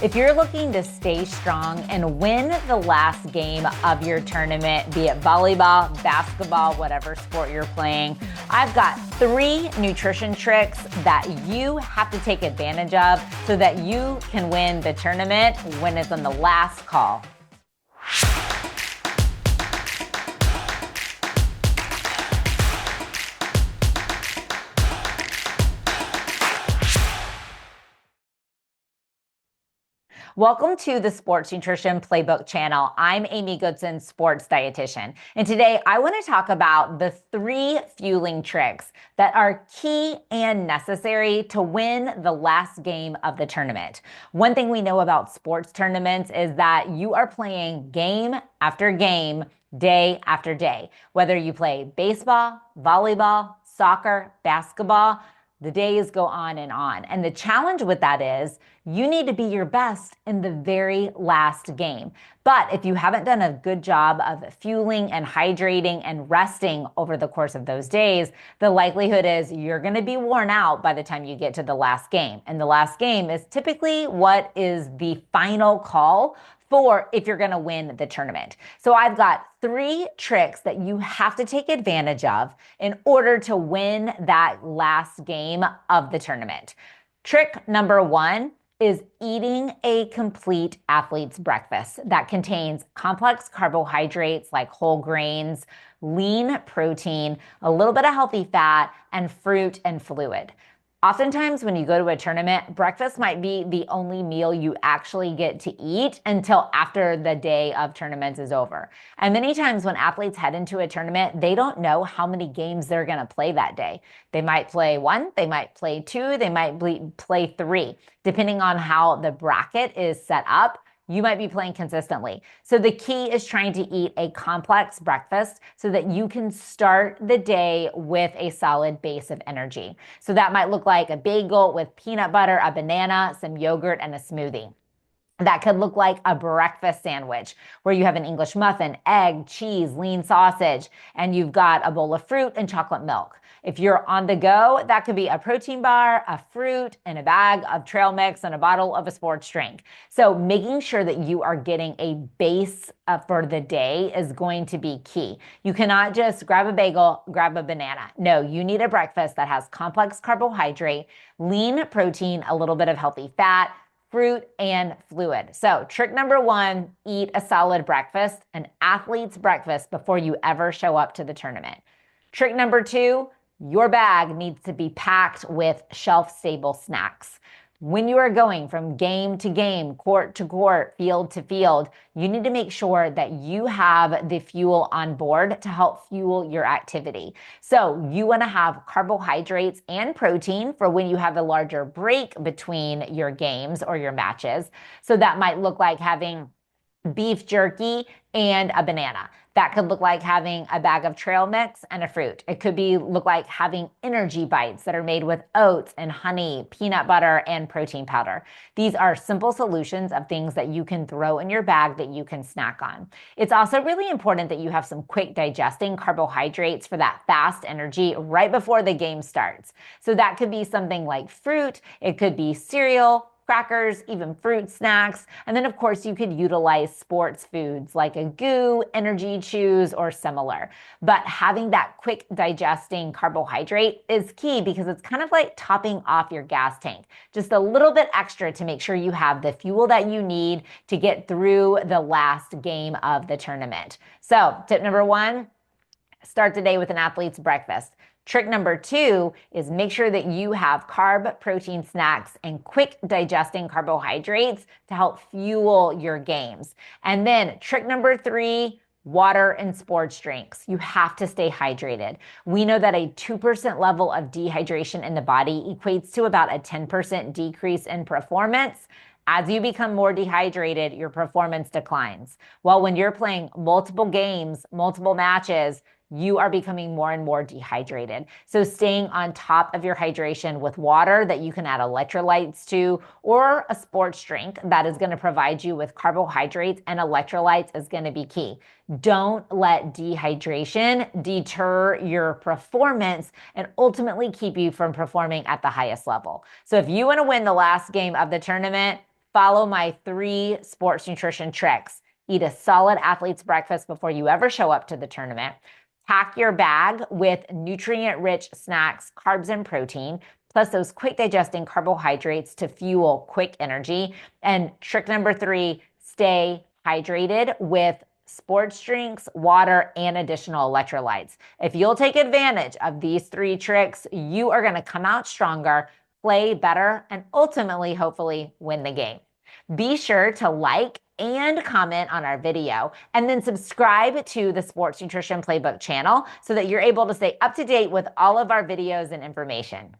If you're looking to stay strong and win the last game of your tournament, be it volleyball, basketball, whatever sport you're playing, I've got 3 nutrition tricks that you have to take advantage of so that you can win the tournament when it's on the last call. Welcome to the Sports Nutrition Playbook channel. I'm Amy Goodson, sports dietitian. And today I want to talk about the 3 fueling tricks that are key and necessary to win the last game of the tournament. One thing we know about sports tournaments is that you are playing game after game, day after day. Whether you play baseball, volleyball, soccer, basketball, the days go on. And the challenge with that is you need to be your best in the very last game. But if you haven't done a good job of fueling and hydrating and resting over the course of those days, the likelihood is you're going to be worn out by the time you get to the last game. And the last game is typically what is the final call for if you're going to win the tournament. So I've got 3 tricks that you have to take advantage of in order to win that last game of the tournament. Trick number 1 is eating a complete athlete's breakfast that contains complex carbohydrates like whole grains, lean protein, a little bit of healthy fat, and fruit and fluid. Oftentimes when you go to a tournament, breakfast might be the only meal you actually get to eat until after the day of tournaments is over. And many times when athletes head into a tournament, they don't know how many games they're going to play that day. They might play 1, they might play 2, they might play 3. Depending on how the bracket is set up, you might be playing consistently. So the key is trying to eat a complex breakfast so that you can start the day with a solid base of energy. So that might look like a bagel with peanut butter, a banana, some yogurt, and a smoothie. That could look like a breakfast sandwich where you have an English muffin, egg, cheese, lean sausage, and you've got a bowl of fruit and chocolate milk. If you're on the go, that could be a protein bar, a fruit, and a bag of trail mix and a bottle of a sports drink. So making sure that you are getting a base for the day is going to be key. You cannot just grab a bagel, grab a banana. No, you need a breakfast that has complex carbohydrate, lean protein, a little bit of healthy fat, fruit, and fluid. So trick number 1, eat a solid breakfast, an athlete's breakfast before you ever show up to the tournament. Trick number 2, your bag needs to be packed with shelf-stable snacks. When you are going from game to game, court to court, field to field, you need to make sure that you have the fuel on board to help fuel your activity. So you want to have carbohydrates and protein for when you have a larger break between your games or your matches. So that might look like having beef jerky and a banana. That could look like having a bag of trail mix and a fruit. It could look like having energy bites that are made with oats and honey, peanut butter, and protein powder. These are simple solutions of things that you can throw in your bag that you can snack on. It's also really important that you have some quick digesting carbohydrates for that fast energy right before the game starts. So that could be something like fruit. It could be cereal, crackers, even fruit snacks. And then of course you could utilize sports foods like a goo, energy chews, or similar. But having that quick digesting carbohydrate is key because it's kind of like topping off your gas tank. Just a little bit extra to make sure you have the fuel that you need to get through the last game of the tournament. So tip number 1, start the day with an athlete's breakfast. Trick number 2 is make sure that you have carb protein snacks and quick digesting carbohydrates to help fuel your games. And then trick number 3, water and sports drinks. You have to stay hydrated. We know that a 2% level of dehydration in the body equates to about a 10% decrease in performance. As you become more dehydrated, your performance declines. Well, when you're playing multiple games, multiple matches, you are becoming more and more dehydrated. So staying on top of your hydration with water that you can add electrolytes to, or a sports drink that is going to provide you with carbohydrates and electrolytes is going to be key. Don't let dehydration deter your performance and ultimately keep you from performing at the highest level. So if you want to win the last game of the tournament, follow my 3 sports nutrition tricks. Eat a solid athlete's breakfast before you ever show up to the tournament. Pack your bag with nutrient-rich snacks, carbs, and protein, plus those quick digesting carbohydrates to fuel quick energy. And trick number 3, stay hydrated with sports drinks, water, and additional electrolytes. If you'll take advantage of these 3 tricks, you are going to come out stronger, play better, and ultimately, hopefully, win the game. Be sure to like and comment on our video, and then subscribe to the Sports Nutrition Playbook channel so that you're able to stay up to date with all of our videos and information.